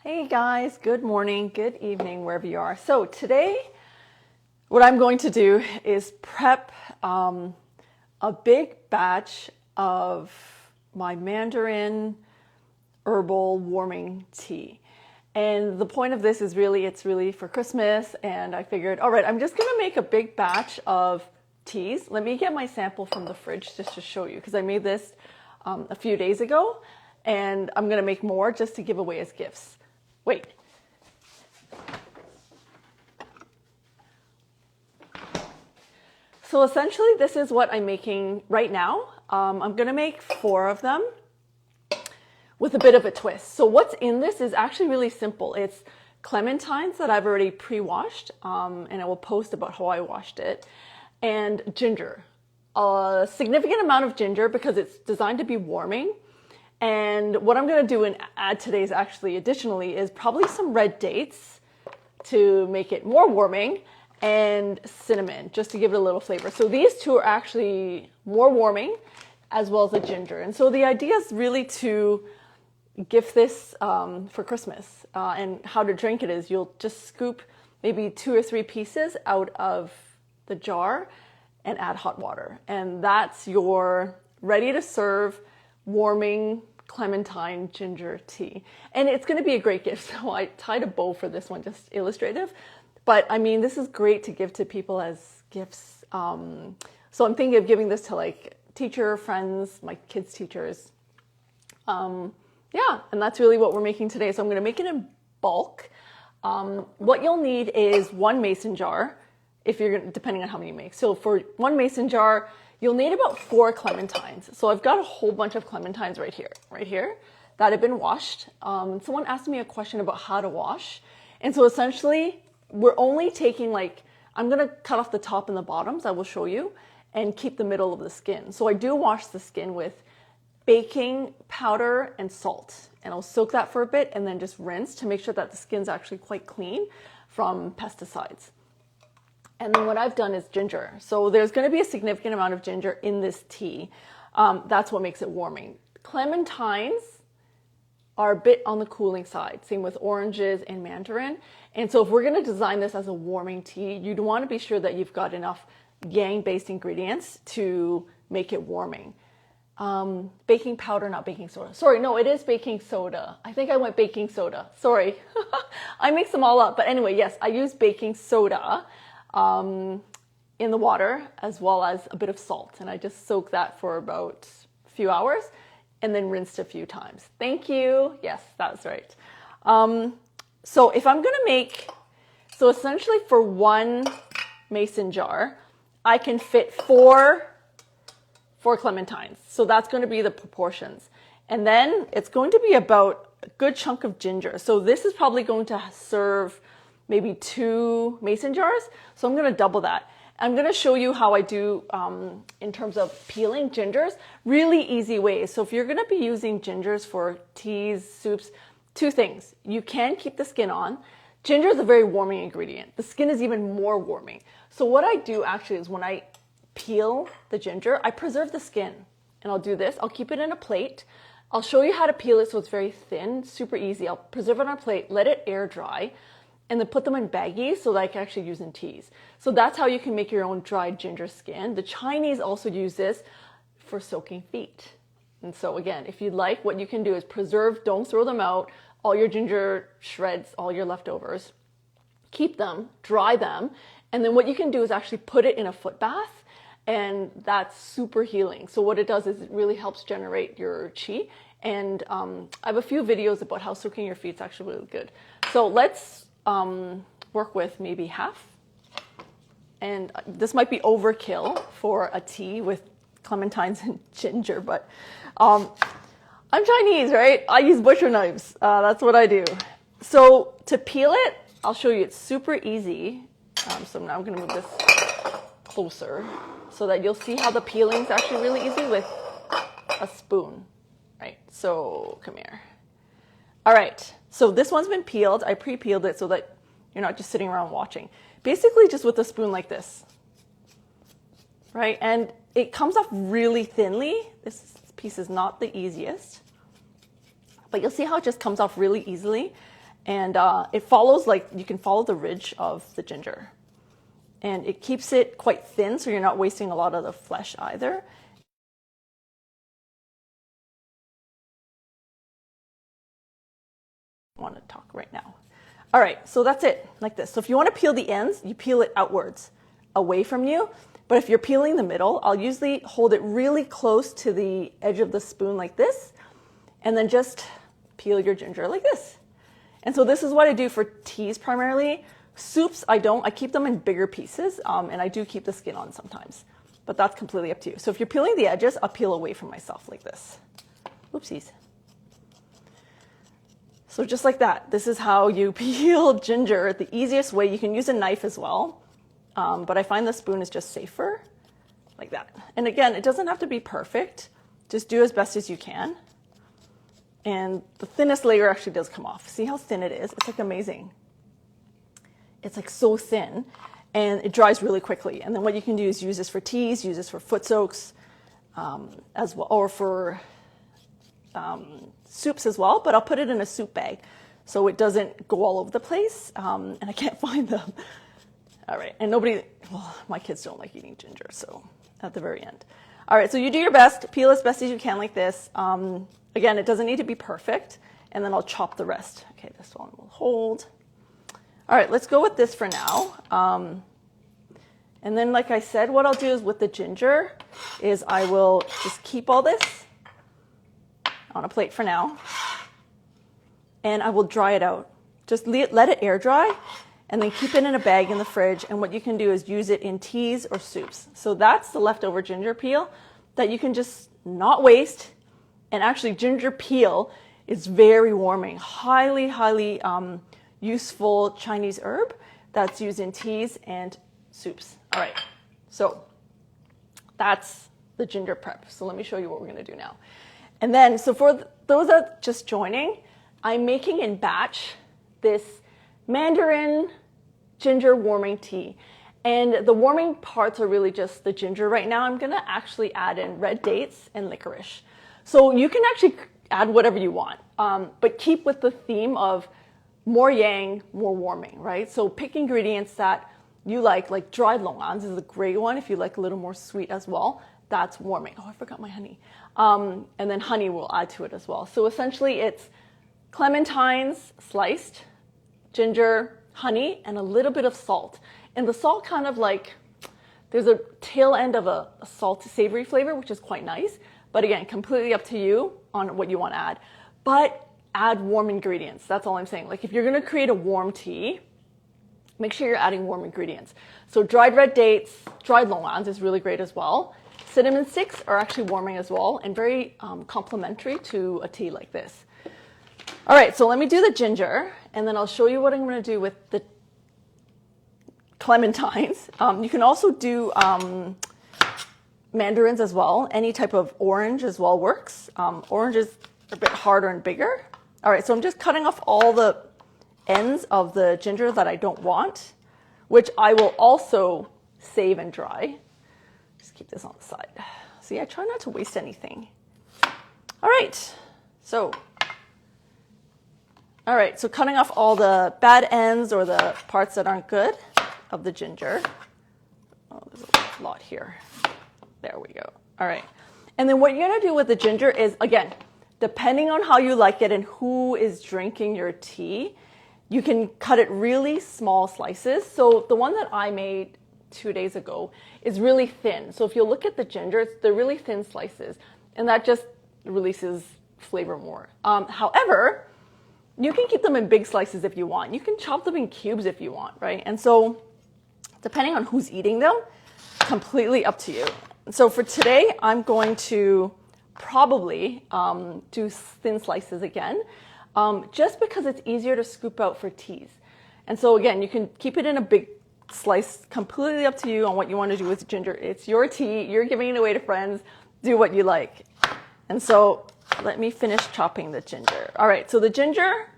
Hey guys, good morning, good evening, wherever you are. So today, what I'm going to do is prep a big batch of my Mandarin herbal warming tea. And the point of this is it's really for Christmas. And I figured, all right, I'm just gonna make a big batch of teas. Let me get my sample from the fridge just to show you, because I made this a few days ago, and I'm gonna make more just to give away as gifts. Wait. So essentially this is what I'm making right now. I'm gonna make 4 of them with a bit of a twist. So what's in this is actually really simple. It's clementines that I've already pre-washed, and I will post about how I washed it, and ginger. A significant amount of ginger because it's designed to be warming. And what I'm gonna do and add today is actually additionally is probably some red dates to make it more warming, and cinnamon just to give it a little flavor. So these two are actually more warming as well as the ginger. And so the idea is really to gift this for Christmas. And how to drink it is you'll just scoop maybe 2 or 3 pieces out of the jar and add hot water. And that's your ready to serve warming clementine ginger tea. And it's going to be a great gift. So I tied a bow for this one, just illustrative. But I mean, this is great to give to people as gifts. So I'm thinking of giving this to like teacher friends, my kids' teachers. Yeah, and that's really what we're making today. So I'm going to make it in bulk. What you'll need is 1 mason jar, if you're gonna, depending on how many you make. So for 1 mason jar, you'll need about 4 clementines. So I've got a whole bunch of clementines right here, that have been washed. Someone asked me a question about how to wash. And so essentially, we're only taking I'm gonna cut off the top and the bottoms, I will show you, and keep the middle of the skin. So I do wash the skin with baking powder and salt. And I'll soak that for a bit and then just rinse to make sure that the skin's actually quite clean from pesticides. And then what I've done is ginger. So there's going to be a significant amount of ginger in this tea. That's what makes it warming. Clementines are a bit on the cooling side. Same with oranges and mandarin. And so if we're going to design this as a warming tea, you'd want to be sure that you've got enough yang-based ingredients to make it warming. Baking powder, not baking soda. Sorry, no, it is baking soda. I think I went baking soda. Sorry. I mix them all up. But anyway, yes, I use baking soda in the water, as well as a bit of salt. And I just soak that for about a few hours and then rinsed a few times. Thank you. Yes, that's right. So if I'm going to make, so essentially for 1 mason jar, I can fit 4 clementines. So that's going to be the proportions. And then it's going to be about a good chunk of ginger. So this is probably going to serve maybe 2 mason jars. So I'm going to double that. I'm going to show you how I do in terms of peeling gingers, really easy ways. So if you're going to be using gingers for teas, soups, 2 things. You can keep the skin on. Ginger is a very warming ingredient. The skin is even more warming. So what I do actually is when I peel the ginger, I preserve the skin. And I'll do this. I'll keep it in a plate. I'll show you how to peel it so it's very thin, super easy. I'll preserve it on a plate, let it air dry, and then put them in baggies so that I can actually use in teas. So that's how you can make your own dried ginger skin. The Chinese also use this for soaking feet. And so again, if you'd like, what you can do is preserve, don't throw them out, all your ginger shreds, all your leftovers, keep them, dry them, and then what you can do is actually put it in a foot bath, and that's super healing. So what it does is it really helps generate your qi. And I have a few videos about how soaking your feet is actually really good. So let's work with maybe half. And this might be overkill for a tea with clementines and ginger, but I'm Chinese, right? I use butcher knives. That's what I do. So to peel it, I'll show you. It's super easy. So now I'm going to move this closer so that you'll see how the peeling is actually really easy with a spoon, right? So come here. All right. So this one's been peeled. I pre-peeled it so that you're not just sitting around watching. Basically just with a spoon like this, right? And it comes off really thinly. This piece is not the easiest, but you'll see how it just comes off really easily. And it follows, like, you can follow the ridge of the ginger. And it keeps it quite thin, so you're not wasting a lot of the flesh either. I want to talk right now. All right, so that's it, like this. So if you want to peel the ends, you peel it outwards, away from you. But if you're peeling the middle, I'll usually hold it really close to the edge of the spoon like this, and then just peel your ginger like this. And so this is what I do for teas primarily. Soups, I don't. I keep them in bigger pieces, and I do keep the skin on sometimes. But that's completely up to you. So if you're peeling the edges, I'll peel away from myself like this. Oopsies. So just like that, this is how you peel ginger the easiest way. You can use a knife as well, but I find the spoon is just safer, like that. And again, it doesn't have to be perfect. Just do as best as you can. And the thinnest layer actually does come off. See how thin it is? It's like amazing. It's like so thin, and it dries really quickly. And then what you can do is use this for teas, use this for foot soaks as well, or for soups as well, but I'll put it in a soup bag so it doesn't go all over the place, and I can't find them. All right, and my kids don't like eating ginger, so at the very end. All right, so you do your best, peel as best as you can like this. Again, it doesn't need to be perfect, and then I'll chop the rest. Okay, this one will hold. All right, let's go with this for now. And then, like I said, what I'll do is with the ginger is I will just keep all this on a plate for now, and I will dry it out. Just let it air dry, and then keep it in a bag in the fridge, and what you can do is use it in teas or soups. So that's the leftover ginger peel that you can just not waste, and actually ginger peel is very warming, highly useful Chinese herb that's used in teas and soups. All right, so that's the ginger prep. So let me show you what we're gonna do now. And then, so for those that are just joining, I'm making in batch this Mandarin ginger warming tea. And the warming parts are really just the ginger right now. I'm gonna actually add in red dates and licorice. So you can actually add whatever you want, but keep with the theme of more yang, more warming, right? So pick ingredients that you like dried longhans is a great one if you like a little more sweet as well. That's warming. Oh, I forgot my honey. And then honey will add to it as well. So essentially it's clementines sliced, ginger, honey, and a little bit of salt. And the salt kind of like, there's a tail end of a salty, savory flavor, which is quite nice. But again, completely up to you on what you want to add. But add warm ingredients. That's all I'm saying. Like if you're going to create a warm tea, make sure you're adding warm ingredients. So dried red dates, dried longhans is really great as well. Cinnamon sticks are actually warming as well and very complementary to a tea like this. All right, so let me do the ginger, and then I'll show you what I'm going to do with the clementines. You can also do mandarins as well. Any type of orange as well works. Orange is a bit harder and bigger. All right, so I'm just cutting off all the ends of the ginger that I don't want, which I will also save and dry. Just keep this on the side. See, I try not to waste anything. All right, so cutting off all the bad ends or the parts that aren't good of the ginger. Oh, there's a lot here. There we go. All right, and then what you're gonna do with the ginger is, again, depending on how you like it and who is drinking your tea, you can cut it really small slices. So the one that I made 2 days ago is really thin. So if you look at the ginger, they're really thin slices, and that just releases flavor more. However, you can keep them in big slices if you want. You can chop them in cubes if you want, right? And so depending on who's eating them, completely up to you. So for today, I'm going to probably do thin slices again, just because it's easier to scoop out for teas. And so again, you can keep it in a big slice, completely up to you on what you want to do with ginger. It's your tea, you're giving it away to friends, do what you like. And so let me finish chopping the ginger. All right, so the ginger,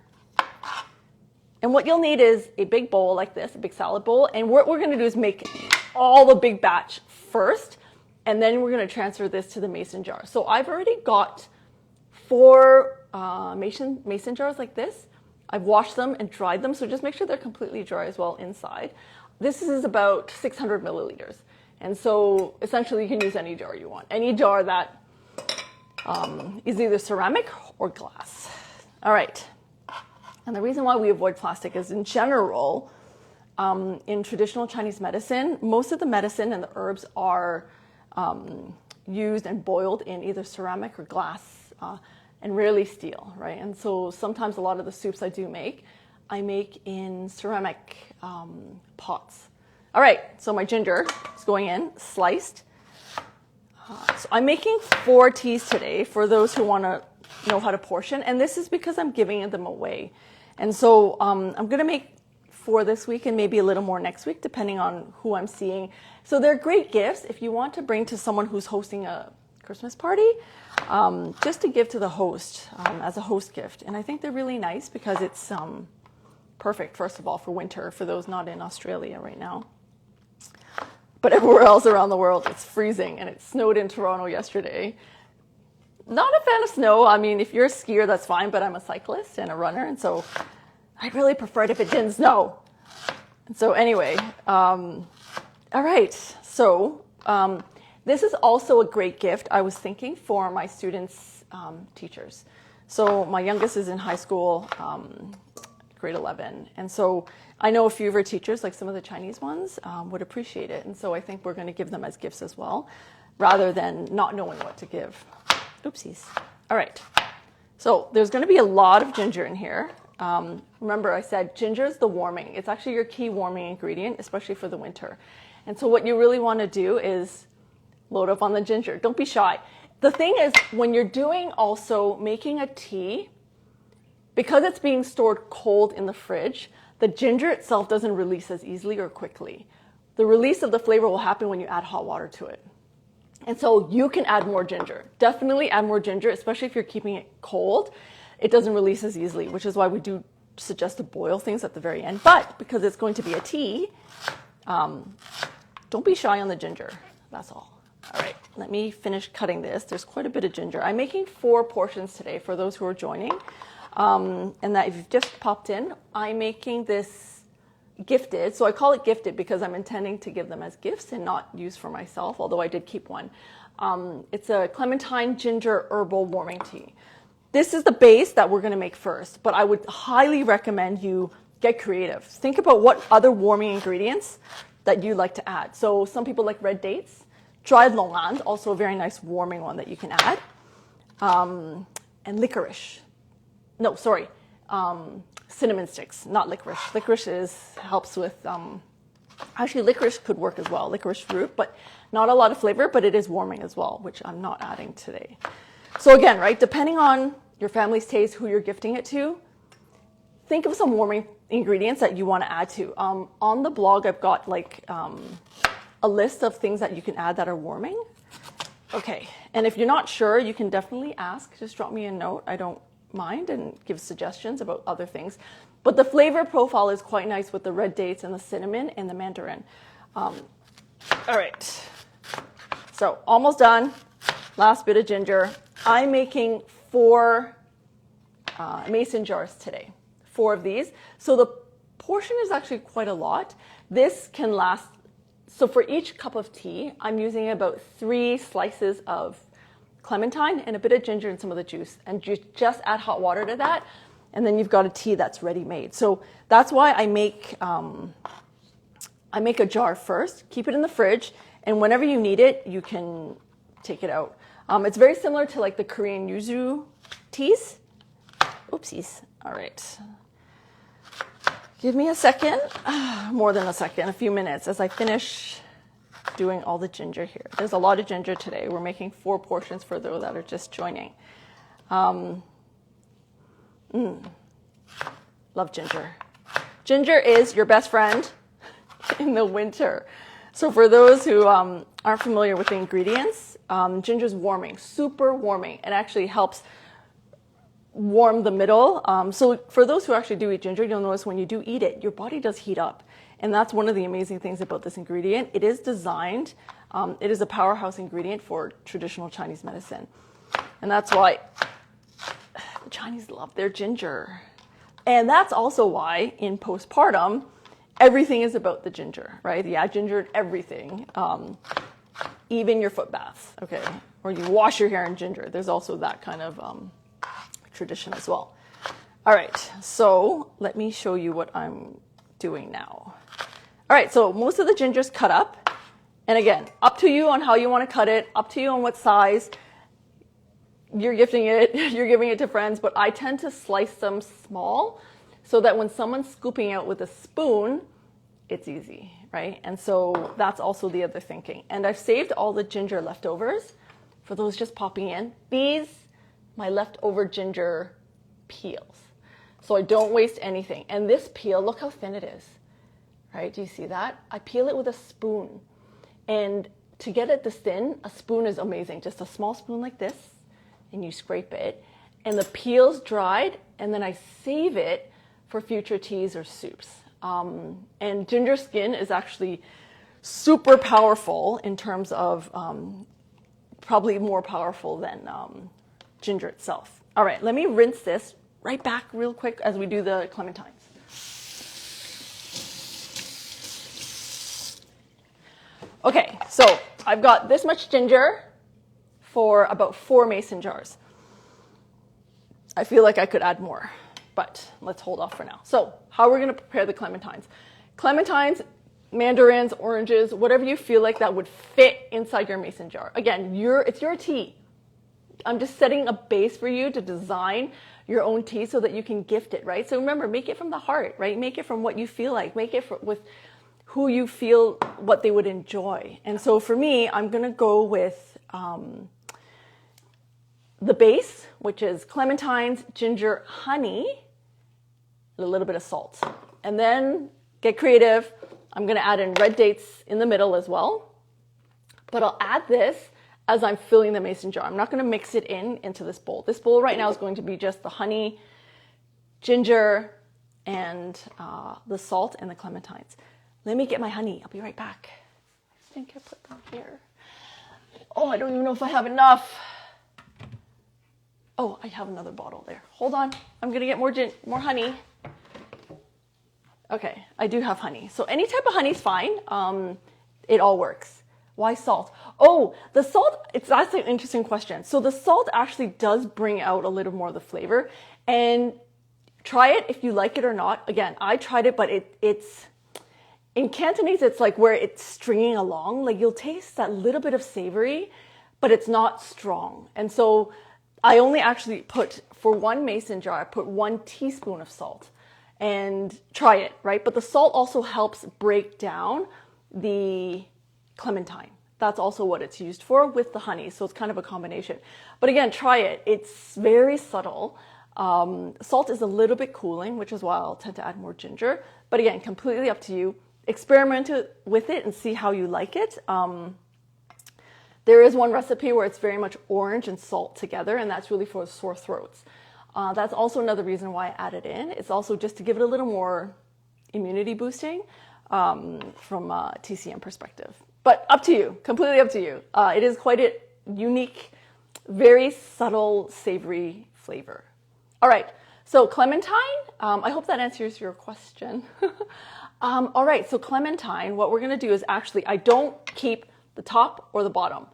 and what you'll need is a big bowl like this, a big salad bowl, and what we're gonna do is make all the big batch first, and then we're gonna transfer this to the mason jar. So I've already got 4 mason jars like this, I've washed them and dried them, so just make sure they're completely dry as well inside. This is about 600 milliliters. And so essentially you can use any jar you want, any jar that is either ceramic or glass. All right. And the reason why we avoid plastic is in general, in traditional Chinese medicine, most of the medicine and the herbs are used and boiled in either ceramic or glass and rarely steel, right? And so sometimes a lot of the soups I make in ceramic pots. All right, so my ginger is going in, sliced. So I'm making 4 teas today for those who want to know how to portion, and this is because I'm giving them away. And so I'm going to make 4 this week and maybe a little more next week, depending on who I'm seeing. So they're great gifts if you want to bring to someone who's hosting a Christmas party, just to give to the host as a host gift. And I think they're really nice because it's perfect, first of all, for winter, for those not in Australia right now. But everywhere else around the world, it's freezing, and it snowed in Toronto yesterday. Not a fan of snow. I mean, if you're a skier, that's fine, but I'm a cyclist and a runner, and so I'd really prefer it if it didn't snow. And so anyway, all right. So this is also a great gift, I was thinking, for my students' teachers. So my youngest is in high school, grade 11, and so I know a few of our teachers, like some of the Chinese ones, would appreciate it. And so I think we're going to give them as gifts as well, rather than not knowing what to give. Oopsies. All right. So there's going to be a lot of ginger in here. Remember, I said ginger is the warming. It's actually your key warming ingredient, especially for the winter. And so what you really want to do is load up on the ginger. Don't be shy. The thing is, when you're doing also making a tea, because it's being stored cold in the fridge, the ginger itself doesn't release as easily or quickly. The release of the flavor will happen when you add hot water to it. And so you can add more ginger. Definitely add more ginger, especially if you're keeping it cold. It doesn't release as easily, which is why we do suggest to boil things at the very end. But because it's going to be a tea, don't be shy on the ginger. That's all. All right, let me finish cutting this. There's quite a bit of ginger. I'm making 4 portions today for those who are joining. And that if you've just popped in, I'm making this gifted. So I call it gifted because I'm intending to give them as gifts and not use for myself, although I did keep one. It's a Clementine Ginger Herbal Warming Tea. This is the base that we're going to make first, but I would highly recommend you get creative. Think about what other warming ingredients that you like to add. So some people like red dates, dried longan, also a very nice warming one that you can add, and licorice. No, sorry, cinnamon sticks, not licorice. Licorice helps with, actually licorice could work as well, licorice root, but not a lot of flavor, but it is warming as well, which I'm not adding today. So again, right, depending on your family's taste, who you're gifting it to, think of some warming ingredients that you want to add to. On the blog, I've got like a list of things that you can add that are warming. Okay, and if you're not sure, you can definitely ask. Just drop me a note. I don't mind, and give suggestions about other things. But the flavor profile is quite nice with the red dates and the cinnamon and the mandarin. All right, so almost done. Last bit of ginger. I'm making 4 mason jars today, 4 of these. So the portion is actually quite a lot. This can last, so for each cup of tea, I'm using about 3 slices of clementine and a bit of ginger and some of the juice, and you just add hot water to that, and then you've got a tea that's ready made. So that's why I make a jar first, keep it in the fridge, and whenever you need it, you can take it out. It's very similar to like the Korean yuzu teas. Oopsies. All right. Give me a second, more than a second, a few minutes as I finish doing all the ginger here. There's a lot of ginger today. We're making 4 portions for those that are just joining. Love ginger. Ginger is your best friend in the winter. So for those who aren't familiar with the ingredients, ginger's warming, super warming. It actually helps warm the middle. So for those who actually do eat ginger, you'll notice when you do eat it, your body does heat up. And that's one of the amazing things about this ingredient. It is designed, it is a powerhouse ingredient for traditional Chinese medicine. And that's why the Chinese love their ginger. And that's also why in postpartum, everything is about the ginger, right? Yeah, ginger in everything. Even your foot baths, okay? Or you wash your hair in ginger. There's also that kind of tradition as well. All right, so let me show you what I'm doing now. All right, so most of the ginger's cut up. And again, up to you on how you want to cut it, up to you on what size. You're gifting it, you're giving it to friends, but I tend to slice them small so that when someone's scooping out with a spoon, it's easy, right? And so that's also the other thinking. And I've saved all the ginger leftovers for those just popping in. These, my leftover ginger peels. So I don't waste anything. And this peel, look how thin it is, right? Do you see that? I peel it with a spoon. And to get it this thin, a spoon is amazing. Just a small spoon like this, and you scrape it, and the peel's dried, and then I save it for future teas or soups. And ginger skin is actually super powerful in terms of probably more powerful than ginger itself. All right, let me rinse this right back real quick as we do the clementines. Okay, so I've got this much ginger for about 4 mason jars. I feel like I could add more, but let's hold off for now. So how we're gonna prepare the clementines. Clementines, mandarins, oranges, whatever you feel like that would fit inside your mason jar. Again, it's your tea. I'm just setting a base for you to design your own tea so that you can gift it, right? So remember, make it from the heart, right? Make it from what you feel like. Make it with who you feel what they would enjoy. And so for me, I'm gonna go with the base, which is clementines, ginger, honey, and a little bit of salt. And then get creative. I'm gonna add in red dates in the middle as well. But I'll add this as I'm filling the mason jar. I'm not gonna mix it into this bowl. This bowl right now is going to be just the honey, ginger, and the salt and the clementines. Let me get my honey. I'll be right back. I think I put them here. Oh, I don't even know if I have enough. Oh, I have another bottle there. Hold on. I'm going to get more honey. Okay, I do have honey. So any type of honey is fine. It all works. Why salt? Oh, the salt, that's an interesting question. So the salt actually does bring out a little more of the flavor. And try it if you like it or not. Again, I tried it, but it's... In Cantonese, it's like where it's stringing along. Like you'll taste that little bit of savory, but it's not strong. And so I only actually put, for 1 mason jar, I put 1 teaspoon of salt. And try it, right? But the salt also helps break down the clementine. That's also what it's used for with the honey. So it's kind of a combination. But again, try it. It's very subtle. Salt is a little bit cooling, which is why I'll tend to add more ginger. But again, completely up to you. Experiment with it and see how you like it. There is one recipe where it's very much orange and salt together, and that's really for sore throats. That's also another reason why I add it in. It's also just to give it a little more immunity boosting from a TCM perspective. But up to you, completely up to you. It is quite a unique, very subtle, savory flavor. All right, so clementine, I hope that answers your question. All right, so clementine, what we're gonna do is actually, I don't keep the top or the bottom,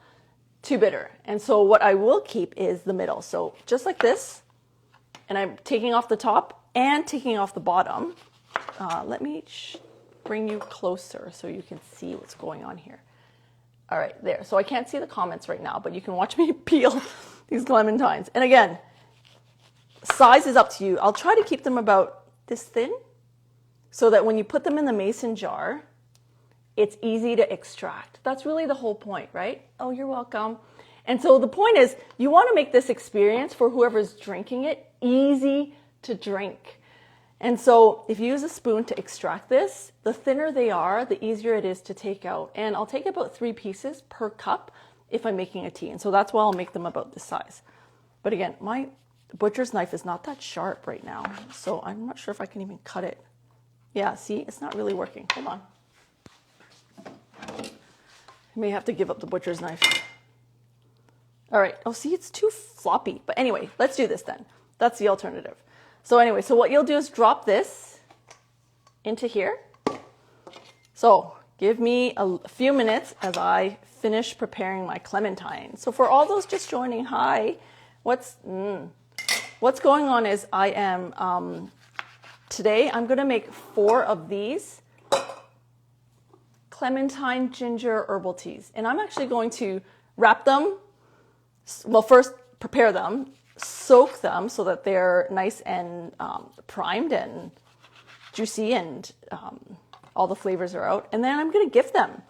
too bitter. And so what I will keep is the middle. So just like this, and I'm taking off the top and taking off the bottom. Let me bring you closer so you can see what's going on here. All right, there. So I can't see the comments right now, but you can watch me peel these clementines. And again, size is up to you. I'll try to keep them about this thin so that when you put them in the mason jar, it's easy to extract. That's really the whole point, right? Oh, you're welcome. And so the point is, you want to make this experience for whoever's drinking it easy to drink. And so if you use a spoon to extract this, the thinner they are, the easier it is to take out. And I'll take about 3 pieces per cup if I'm making a tea. And so that's why I'll make them about this size. But again, my butcher's knife is not that sharp right now, so I'm not sure if I can even cut it. Yeah, see, it's not really working. Hold on. I may have to give up the butcher's knife. All right. Oh, see, it's too floppy. But anyway, let's do this then. That's the alternative. So anyway, so what you'll do is drop this into here. So give me a few minutes as I finish preparing my clementine. So for all those just joining, hi, what's going on is I am, today I'm gonna make 4 of these clementine ginger herbal teas. And I'm actually going to wrap them, well, first prepare them, soak them so that they're nice and primed and juicy and all the flavors are out. And then I'm going to gift them.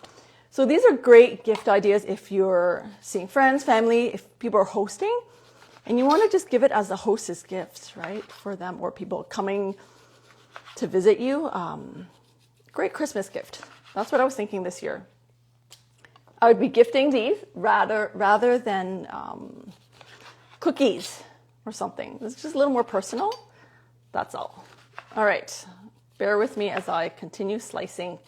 So these are great gift ideas if you're seeing friends, family, if people are hosting and you want to just give it as a hostess gift, right, for them or people coming to visit you. Great Christmas gift. That's what I was thinking this year. I would be gifting these rather than cookies or something. It's just a little more personal. That's all. All right. Bear with me as I continue slicing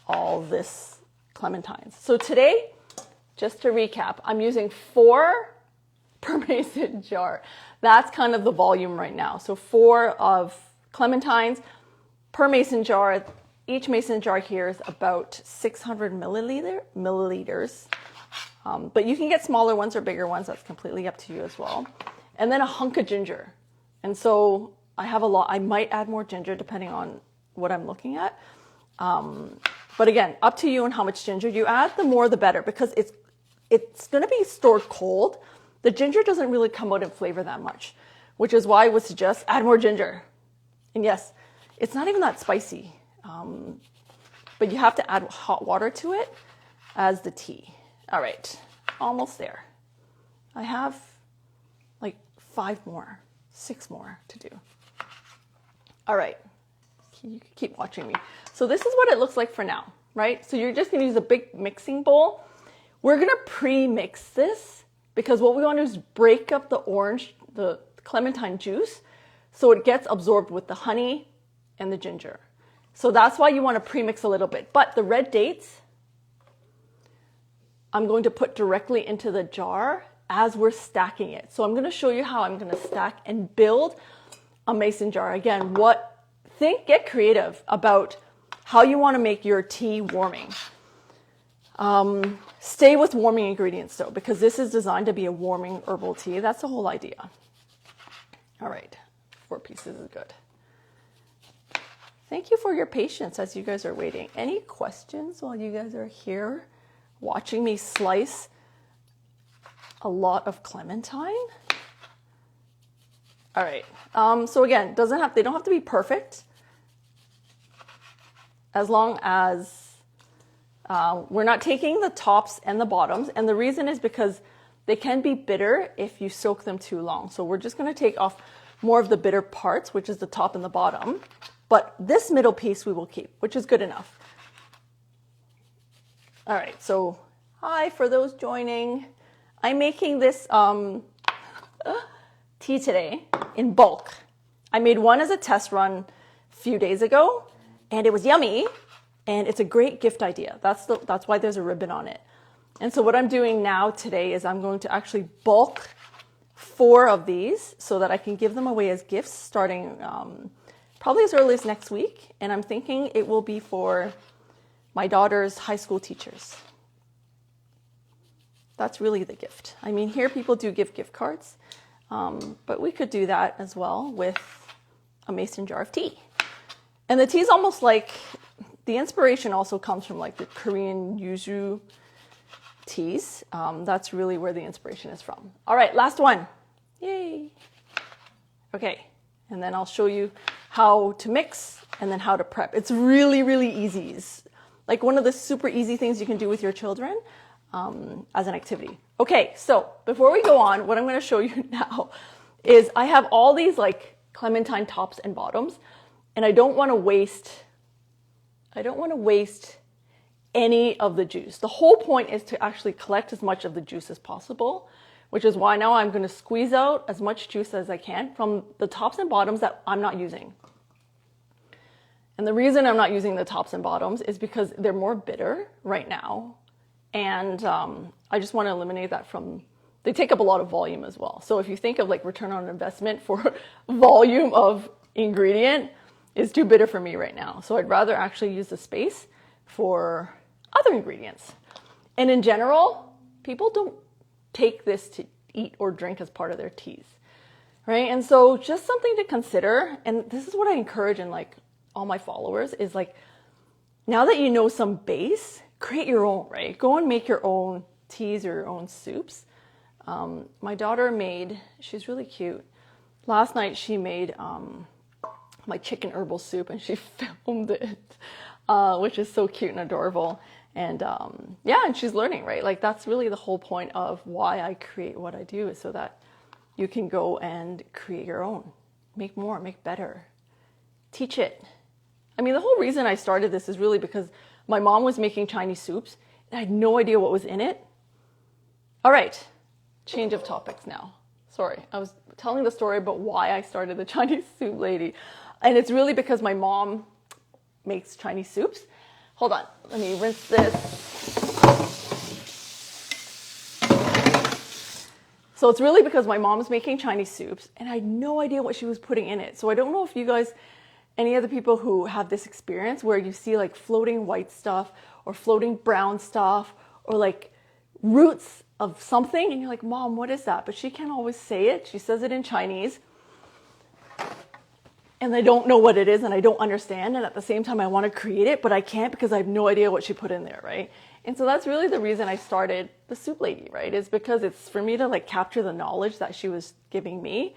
all this clementines. So today, just to recap, I'm using 4 per mason jar. That's kind of the volume right now. So 4 of clementines per mason jar. Each mason jar here is about 600 milliliters. But you can get smaller ones or bigger ones. That's completely up to you as well. And then a hunk of ginger. And so I have a lot. I might add more ginger depending on what I'm looking at. But again, up to you on how much ginger you add. The more the better, because it's going to be stored cold. The ginger doesn't really come out in flavor that much, which is why I would suggest add more ginger. And yes, it's not even that spicy. But you have to add hot water to it as the tea. All right, almost there. I have like 5 more, 6 more to do. All right, you can keep watching me. So this is what it looks like for now, right? So you're just gonna use a big mixing bowl. We're gonna pre-mix this because what we want to do is break up the clementine juice so it gets absorbed with the honey and the ginger. So that's why you want to pre-mix a little bit. But the red dates, I'm going to put directly into the jar as we're stacking it. So I'm going to show you how I'm going to stack and build a mason jar. Again, get creative about how you want to make your tea warming. Stay with warming ingredients though, because this is designed to be a warming herbal tea. That's the whole idea. All right, 4 pieces is good. Thank you for your patience as you guys are waiting. Any questions while you guys are here watching me slice a lot of clementine? All right. So again, they don't have to be perfect, as long as we're not taking the tops and the bottoms. And the reason is because they can be bitter if you soak them too long. So we're just going to take off more of the bitter parts, which is the top and the bottom. But this middle piece we will keep, which is good enough. All right, so hi for those joining. I'm making this tea today in bulk. I made one as a test run a few days ago, and it was yummy, and it's a great gift idea. That's why there's a ribbon on it. And so what I'm doing now today is I'm going to actually bulk 4 of these so that I can give them away as gifts starting probably as early as next week. And I'm thinking it will be for my daughter's high school teachers. That's really the gift. I mean, here people do give gift cards, but we could do that as well with a mason jar of tea. And the tea is almost like, the inspiration also comes from like the Korean yuzu teas. That's really where the inspiration is from. All right, last one. Yay. Okay, and then I'll show you how to mix and then how to prep. It's really, really easy. It's like one of the super easy things you can do with your children as an activity. Okay, so before we go on, what I'm going to show you now is I have all these like clementine tops and bottoms, and I don't want to waste any of the juice. The whole point is to actually collect as much of the juice as possible, which is why now I'm going to squeeze out as much juice as I can from the tops and bottoms that I'm not using. And the reason I'm not using the tops and bottoms is because they're more bitter right now. And I just want to eliminate that from they take up a lot of volume as well. So if you think of like return on investment for volume of ingredient, is too bitter for me right now. So I'd rather actually use the space for other ingredients. And in general, people don't take this to eat or drink as part of their teas, right? And so just something to consider. And this is what I encourage in like all my followers is like, now that you know some base, create your own, right? Go and make your own teas or your own soups. My daughter made, she's really cute. Last night she made my chicken herbal soup and she filmed it, which is so cute and adorable. And yeah, and she's learning, right? Like that's really the whole point of why I create what I do, is so that you can go and create your own, make more, make better, teach it. I mean, the whole reason I started this is really because my mom was making Chinese soups and I had no idea what was in it. All right, change of topics now. Sorry, I was telling the story about why I started the Chinese soup lady. And it's really because my mom makes Chinese soups. Hold on, let me rinse this. So it's really because my mom's making Chinese soups and I had no idea what she was putting in it. So I don't know if you guys, any other people who have this experience where you see like floating white stuff or floating brown stuff or like roots of something and you're like, Mom, what is that? But she can't always say it. She says it in Chinese. And I don't know what it is and I don't understand. And at the same time, I want to create it, but I can't because I have no idea what she put in there, right? And so that's really the reason I started the Soup Lady, right? Is because it's for me to like capture the knowledge that she was giving me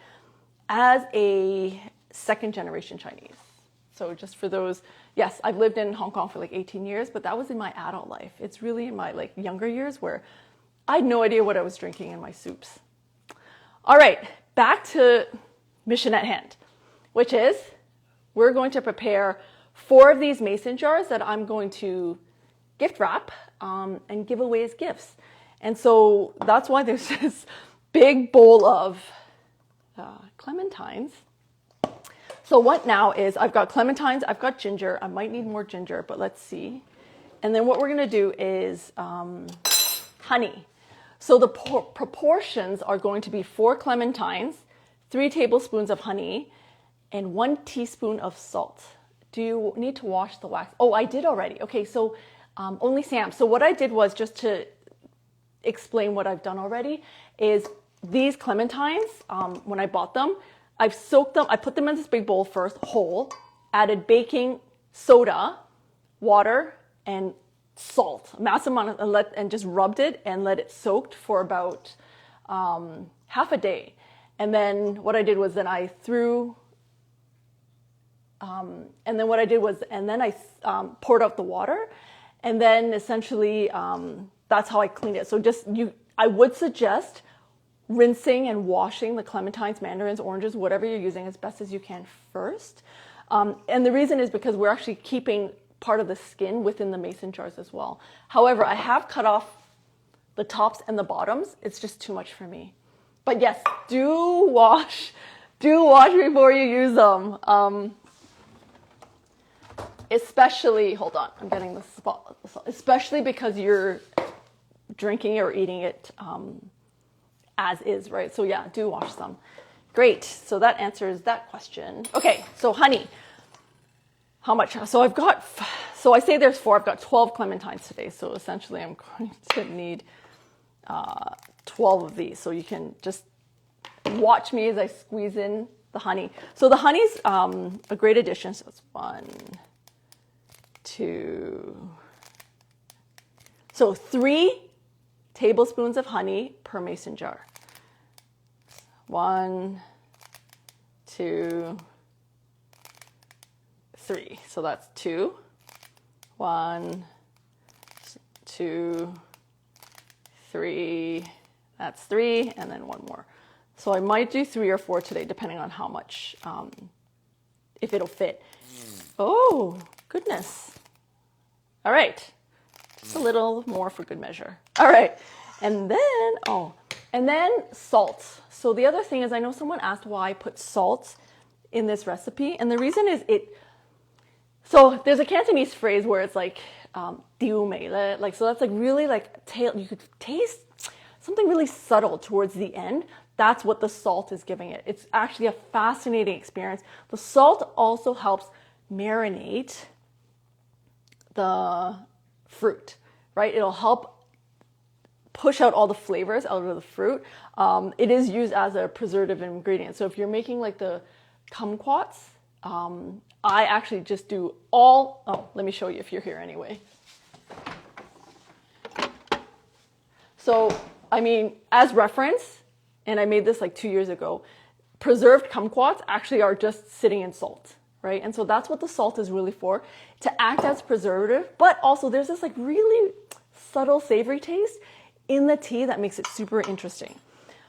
as a second generation Chinese. So just for those, yes, I've lived in Hong Kong for like 18 years, but that was in my adult life. It's really in my like younger years where I had no idea what I was drinking in my soups. All right, back to mission at hand, which is we're going to prepare 4 of these mason jars that I'm going to gift wrap and give away as gifts. And so that's why there's this big bowl of clementines. So what now is I've got clementines, I've got ginger. I might need more ginger, but let's see. And then what we're going to do is honey. So the proportions are going to be 4 clementines, 3 tablespoons of honey, and 1 teaspoon of salt. Do you need to wash the wax? Oh, I did already. Okay, so only Sam. So what I did was, just to explain what I've done already, is these clementines, when I bought them, I've soaked them. I put them in this big bowl first, whole, added baking soda, water, and salt, a massive amount of, and just rubbed it and let it soaked for about half a day. And then what I did was then I threw, and then what I did was, and then I poured out the water, and then essentially that's how I cleaned it. So just I would suggest rinsing and washing the clementines, mandarins, oranges, whatever you're using as best as you can first. And the reason is because we're actually keeping part of the skin within the mason jars as well. However, I have cut off the tops and the bottoms. It's just too much for me. But yes, do wash before you use them. Especially, hold on, I'm getting the spot. Especially because you're drinking or eating it as is, right? So yeah, do wash them. Great, so that answers that question. Okay, so honey, how much? So I say there's 4, I've got 12 clementines today. So essentially I'm going to need 12 of these. So you can just watch me as I squeeze in the honey. So the honey's a great addition. So it's 1, 2, so 3 tablespoons of honey per mason jar. 1, 2, 3. So that's 2. 1, 2, 3. That's 3, and then 1 more. So I might do 3 or 4 today, depending on how much, if it'll fit. Oh, goodness. All right. Just a little more for good measure. All right. And then salt. So the other thing is, I know someone asked why I put salt in this recipe. And the reason is so there's a Cantonese phrase where it's like, "diu mei le," like, so that's like really like you could taste. something really subtle towards the end. That's what the salt is giving it. It's actually a fascinating experience. The salt also helps marinate the fruit, right? It'll help push out all the flavors out of the fruit. It is used as a preservative ingredient. So if you're making like the kumquats, I actually just do let me show you if you're here anyway. So, I mean, as reference, and I made this like 2 years ago, preserved kumquats actually are just sitting in salt, right? And so that's what the salt is really for, to act as preservative, but also there's this like really subtle savory taste in the tea that makes it super interesting.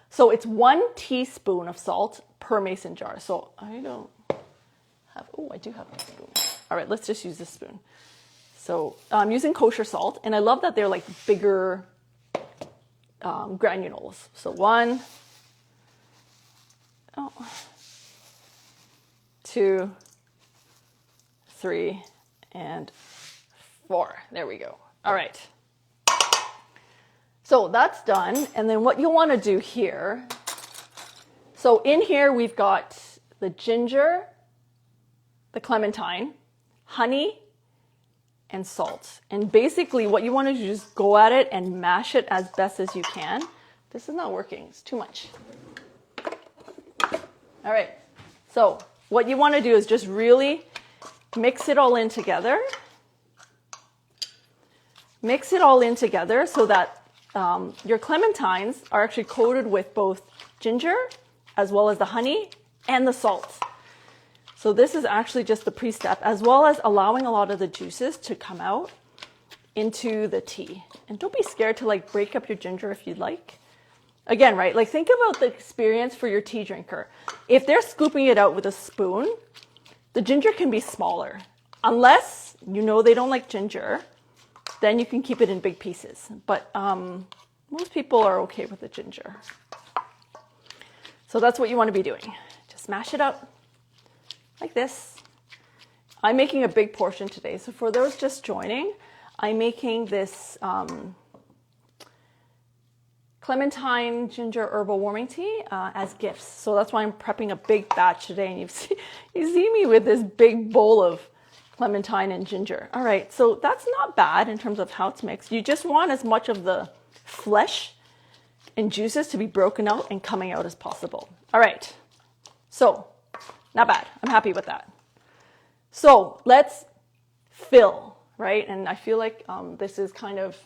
So it's 1 teaspoon of salt per mason jar. So I don't have, I do have a spoon. All right, let's just use this spoon. So I'm using kosher salt, and I love that they're like bigger granules. So 1, 2, 3, and 4. There we go. All right. So that's done. And then what you'll want to do here, so in here we've got the ginger, the clementine, honey, and salt. And basically what you want to do is just go at it and mash it as best as you can. This is not working. It's too much. All right. So what you want to do is just really mix it all in together. Mix it all in together so that your clementines are actually coated with both ginger as well as the honey and the salt. So this is actually just the pre-step, as well as allowing a lot of the juices to come out into the tea. And don't be scared to like break up your ginger if you'd like. Again, right, like think about the experience for your tea drinker. If they're scooping it out with a spoon, the ginger can be smaller. Unless you know they don't like ginger, then you can keep it in big pieces. But most people are okay with the ginger. So that's what you want to be doing. Just mash it up like this. I'm making a big portion today. So for those just joining, I'm making this Clementine Ginger Herbal Warming Tea as gifts. So that's why I'm prepping a big batch today. And you see me with this big bowl of clementine and ginger. All right, so that's not bad in terms of how it's mixed. You just want as much of the flesh and juices to be broken out and coming out as possible. All right, so not bad. I'm happy with that. So let's fill, right? And I feel like this is kind of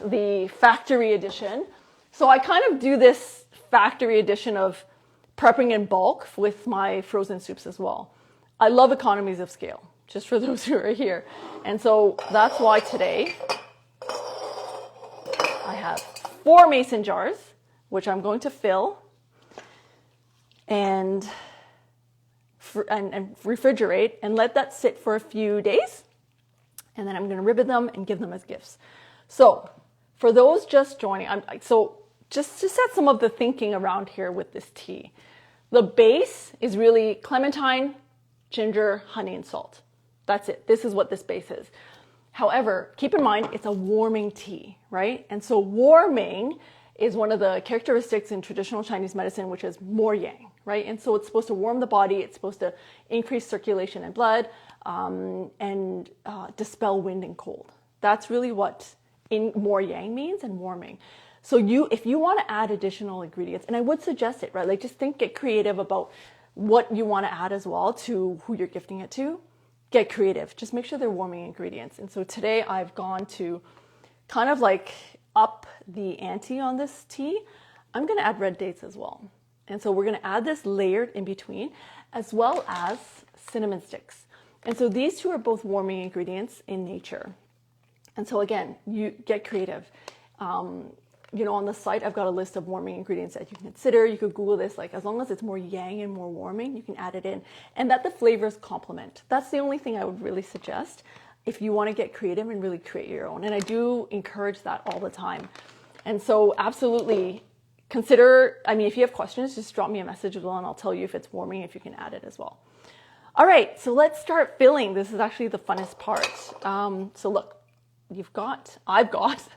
the factory edition. So I kind of do this factory edition of prepping in bulk with my frozen soups as well. I love economies of scale, just for those who are here. And so that's why today I have 4 mason jars, which I'm going to fill and refrigerate and let that sit for a few days. And then I'm going to ribbon them and give them as gifts. So for those just joining, so just to set some of the thinking around here with this tea, the base is really clementine, ginger, honey, and salt. That's it. This is what this base is. However, keep in mind, it's a warming tea, right? And so warming is one of the characteristics in traditional Chinese medicine, which is more yang, right? And so it's supposed to warm the body. It's supposed to increase circulation and blood and dispel wind and cold. That's really what in more yang means and warming. So if you want to add additional ingredients, and I would suggest it, right? Like just get creative about what you want to add as well to who you're gifting it to. Get creative. Just make sure they're warming ingredients. And so today I've gone to kind of like up the ante on this tea. I'm going to add red dates as well. And so we're going to add this layered in between, as well as cinnamon sticks. And so these two are both warming ingredients in nature. And so again, you get creative. On the site, I've got a list of warming ingredients that you can consider. You could Google this, like as long as it's more yang and more warming, you can add it in, and that the flavors complement. That's the only thing I would really suggest if you want to get creative and really create your own. And I do encourage that all the time. And so absolutely consider, if you have questions, just drop me a message as well, and I'll tell you if it's warming, if you can add it as well. All right, so let's start filling. This is actually the funnest part. So look, I've got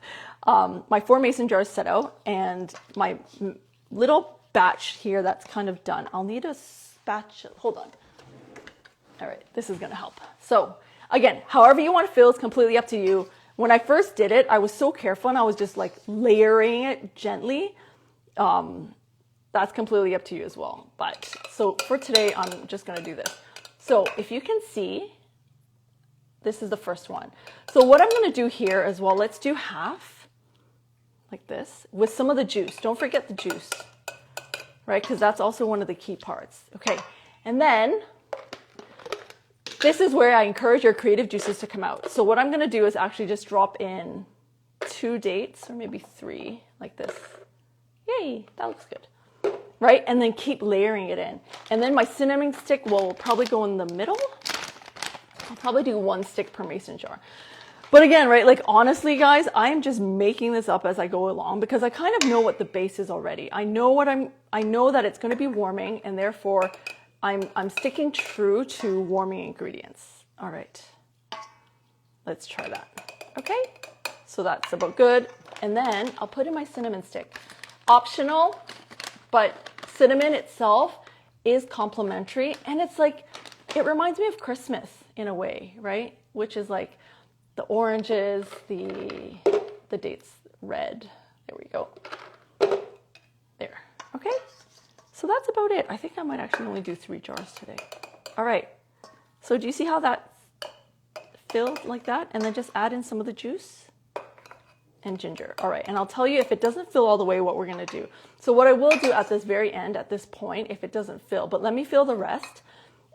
my 4 mason jars set out, and my little batch here that's kind of done. I'll need a spatula. Hold on. All right, this is going to help. So again, however you want to fill is completely up to you. When I first did it, I was so careful and I was just like layering it gently. That's completely up to you as well. But so for today, I'm just going to do this. So if you can see, this is the first one. So what I'm going to do here as well, let's do half like this with some of the juice. Don't forget the juice, right? Because that's also one of the key parts. Okay. And then this is where I encourage your creative juices to come out. So what I'm going to do is actually just drop in 2 dates or maybe 3 like this. Yay, that looks good. Right? And then keep layering it in. And then my cinnamon stick will probably go in the middle. I'll probably do 1 stick per mason jar. But again, right, like honestly, guys, I'm just making this up as I go along because I kind of know what the base is already. I know that it's going to be warming, and therefore I'm sticking true to warming ingredients. All right, let's try that. Okay, so that's about good. And then I'll put in my cinnamon stick. Optional, but cinnamon itself is complimentary, and it's like, it reminds me of Christmas in a way, right? Which is like the oranges, the dates red. There we go. There, okay. So that's about it. I think I might actually only do 3 jars today. All right. So do you see how that filled like that? And then just add in some of the juice and ginger. All right. And I'll tell you if it doesn't fill all the way what we're going to do. So what I will do at this very end, at this point, if it doesn't fill, but let me fill the rest,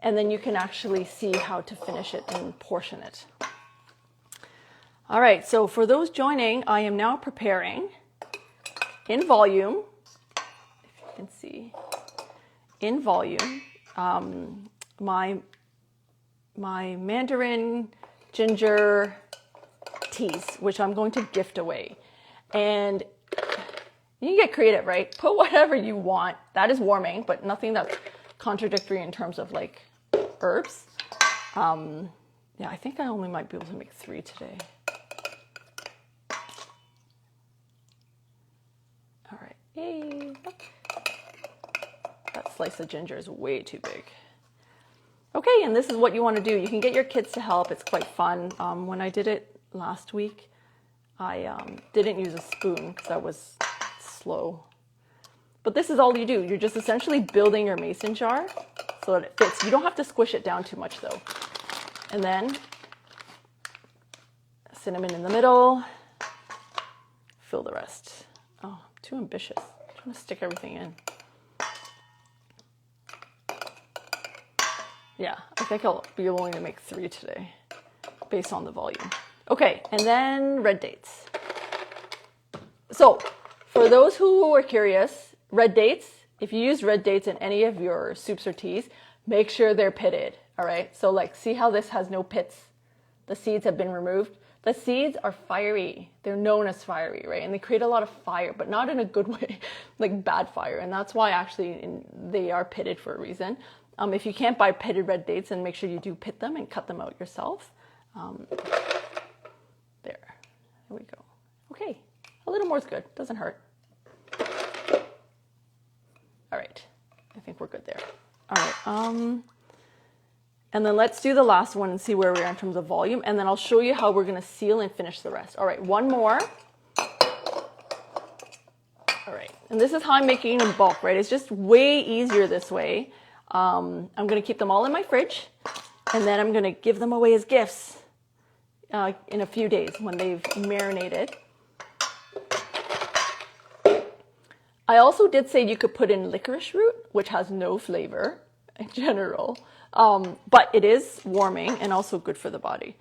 and then you can actually see how to finish it and portion it. All right. So for those joining, I am now preparing in volume, if you can see, in volume, my mandarin ginger teas, which I'm going to gift away. And you can get creative, right? Put whatever you want. That is warming, but nothing that's contradictory in terms of like herbs. Yeah, I think I only might be able to make 3 today. All right, yay. That slice of ginger is way too big. Okay, and this is what you want to do. You can get your kids to help. It's quite fun. When I did it last week, I didn't use a spoon because I was slow. But this is all you do. You're just essentially building your mason jar so that it fits. You don't have to squish it down too much though. And then cinnamon in the middle. Fill the rest. Oh, too ambitious. I'm trying to stick everything in. Yeah, I think I'll be willing to make 3 today based on the volume. Okay, and then red dates. So for those who are curious, red dates, if you use red dates in any of your soups or teas, make sure they're pitted, all right? So like, see how this has no pits? The seeds have been removed. The seeds are fiery. They're known as fiery, right? And they create a lot of fire, but not in a good way, like bad fire. And that's why actually they are pitted for a reason. If you can't buy pitted red dates, then make sure you do pit them and cut them out yourself. There we go. Okay, a little more is good, doesn't hurt. All right, I think we're good there. All right, and then let's do the last one and see where we are in terms of volume, and then I'll show you how we're gonna seal and finish the rest. All right, one more. All right, and this is how I'm making in bulk, right? It's just way easier this way. I'm gonna keep them all in my fridge, and then I'm gonna give them away as gifts in a few days when they've marinated. I also did say you could put in licorice root, which has no flavor in general, but it is warming and also good for the body.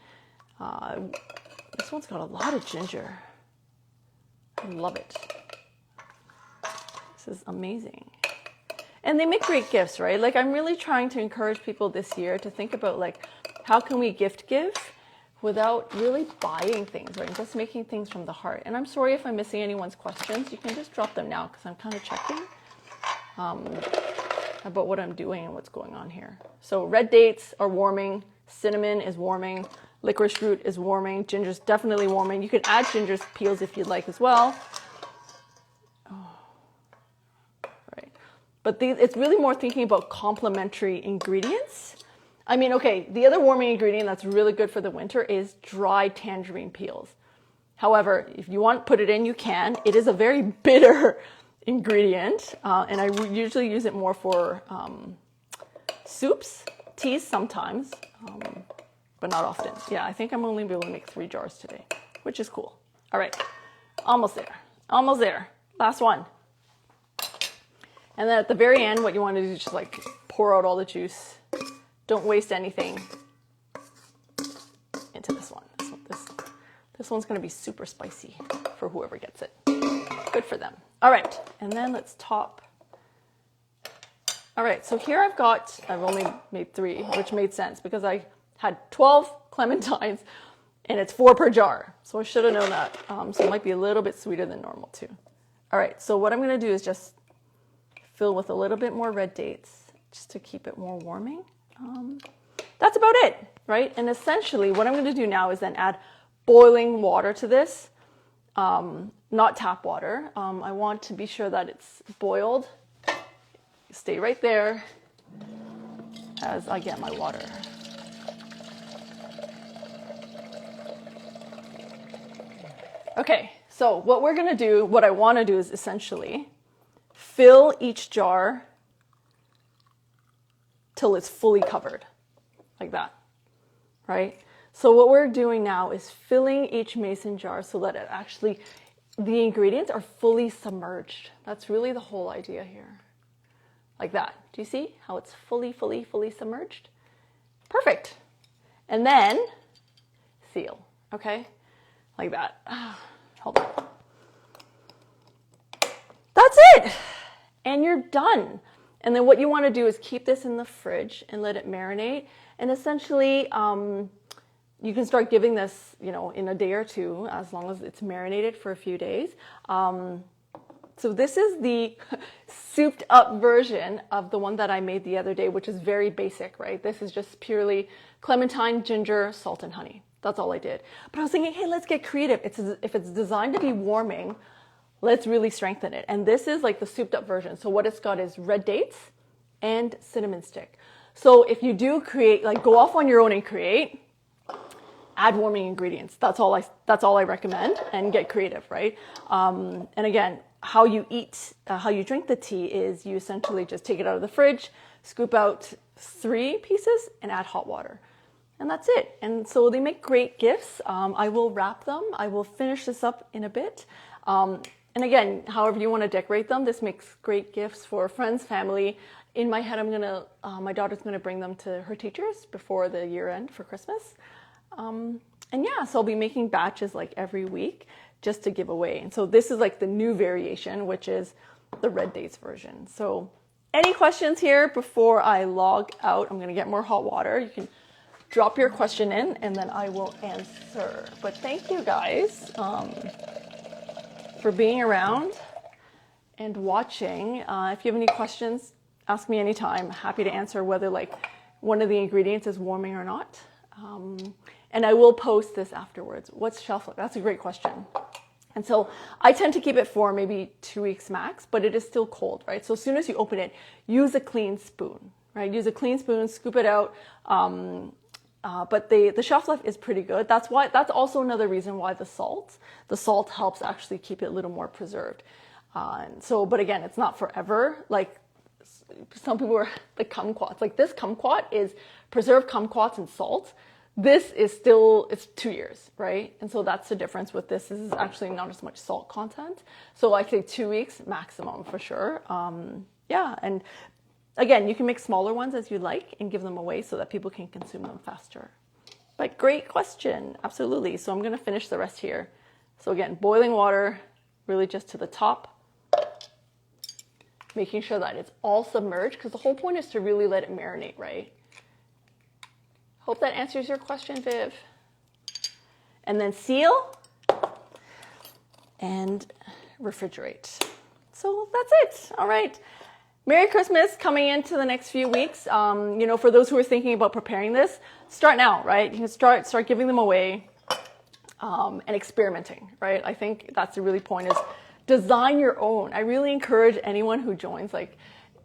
This one's got a lot of ginger. I love it. This is amazing. And they make great gifts, right? Like, I'm really trying to encourage people this year to think about, like, how can we gift give without really buying things, right? And just making things from the heart. And I'm sorry if I'm missing anyone's questions. You can just drop them now because I'm kind of checking about what I'm doing and what's going on here. So red dates are warming. Cinnamon is warming. Licorice root is warming. Ginger's definitely warming. You can add ginger's peels if you'd like as well. Right. But it's really more thinking about complementary ingredients. I mean, okay, the other warming ingredient that's really good for the winter is dried tangerine peels. However, if you want to put it in, you can. It is a very bitter ingredient, and I usually use it more for soups, teas sometimes, but not often. Yeah, I think I'm only able to make 3 jars today, which is cool. All right, almost there, almost there. Last one. And then at the very end, what you want to do is just like pour out all the juice. Don't waste anything into this one. This one's going to be super spicy for whoever gets it. Good for them. All right, and then let's top. All right, so here I've only made 3, which made sense because I had 12 clementines and it's 4 per jar. So I should have known that. So it might be a little bit sweeter than normal too. All right, so what I'm going to do is just fill with a little bit more red dates just to keep it more warming. That's about it, right? And essentially what I'm going to do now is then add boiling water to this, not tap water. I want to be sure that it's boiled. Stay right there as I get my water. Okay, so what we're going to do, what I want to do is essentially fill each jar till it's fully covered, like that, right? So what we're doing now is filling each mason jar so that it actually, the ingredients are fully submerged. That's really the whole idea here. Like that. Do you see how it's fully submerged? Perfect. And then seal, okay? Like that. Hold on. That's it. And you're done. And then what you want to do is keep this in the fridge and let it marinate. And essentially, you can start giving this, in a day or 2, as long as it's marinated for a few days. So this is the souped up version of the one that I made the other day, which is very basic, right? This is just purely clementine, ginger, salt, and honey. That's all I did. But I was thinking, hey, let's get creative. If it's designed to be warming, let's really strengthen it. And this is like the souped up version. So what it's got is red dates and cinnamon stick. So if you do create, like go off on your own and create, add warming ingredients. That's all I recommend, and get creative, right? And again, how you drink the tea is you essentially just take it out of the fridge, scoop out 3 pieces, and add hot water. And that's it. And so they make great gifts. I will wrap them. I will finish this up in a bit. And again, however you want to decorate them, this makes great gifts for friends, family. In my head, my daughter's gonna bring them to her teachers before the year end for Christmas. And yeah, so I'll be making batches like every week just to give away. And so this is like the new variation, which is the red dates version. So any questions here before I log out? I'm gonna get more hot water. You can drop your question in and then I will answer. But thank you guys for being around and watching. If you have any questions, ask me anytime. Happy to answer whether like one of the ingredients is warming or not. And I will post this afterwards. What's shelf life? That's a great question. And so I tend to keep it for maybe 2 weeks max, but it is still cold, right? So as soon as you open it, use a clean spoon, right? Use a clean spoon, scoop it out. But the shelf life is pretty good. That's also another reason why the salt helps actually keep it a little more preserved. But again, it's not forever. Like some people are the kumquats. Like this kumquat is preserved kumquats and salt. This is still, it's 2 years, right? And so that's the difference with this. This is actually not as much salt content. So I say 2 weeks maximum for sure. Yeah, and again, you can make smaller ones as you like and give them away so that people can consume them faster. But great question, absolutely. So I'm gonna finish the rest here. So again, boiling water, really just to the top, making sure that it's all submerged because the whole point is to really let it marinate, right? Hope that answers your question, Viv. And then seal and refrigerate. So that's it. All right. Merry Christmas coming into the next few weeks. You know, for those who are thinking about preparing this, start now, right? You can start giving them away and experimenting, right? I think that's the really point is design your own. I really encourage anyone who joins like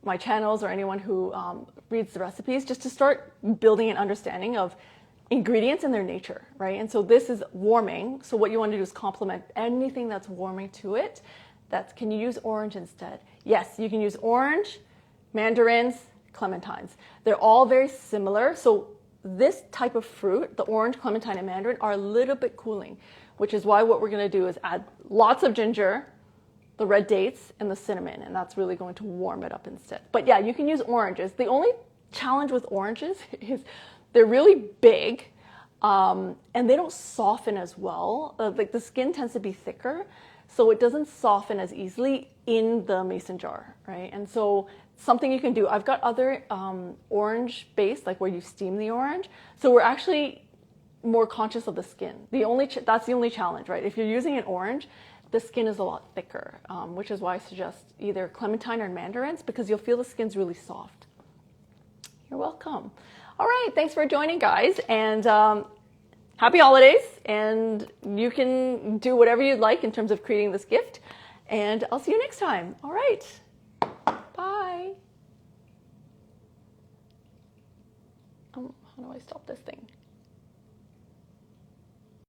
my channels or anyone who reads the recipes just to start building an understanding of ingredients and their nature, right? And so this is warming. So what you want to do is complement anything that's warming to it. Can you use orange instead? Yes, you can use orange, mandarins, clementines. They're all very similar. So this type of fruit, the orange, clementine, and mandarin, are a little bit cooling, which is why what we're going to do is add lots of ginger, the red dates, and the cinnamon, and that's really going to warm it up instead. But yeah, you can use oranges. The only challenge with oranges is they're really big, and they don't soften as well. Like the skin tends to be thicker, so it doesn't soften as easily in the mason jar, right? And so something you can do, I've got other orange based, like where you steam the orange. So we're actually more conscious of the skin. That's the only challenge, right? If you're using an orange, the skin is a lot thicker, which is why I suggest either clementine or mandarins, because you'll feel the skin's really soft. You're welcome. All right, thanks for joining, guys, and happy holidays, and you can do whatever you'd like in terms of creating this gift, and I'll see you next time. All right, bye. Oh, how do I stop this thing?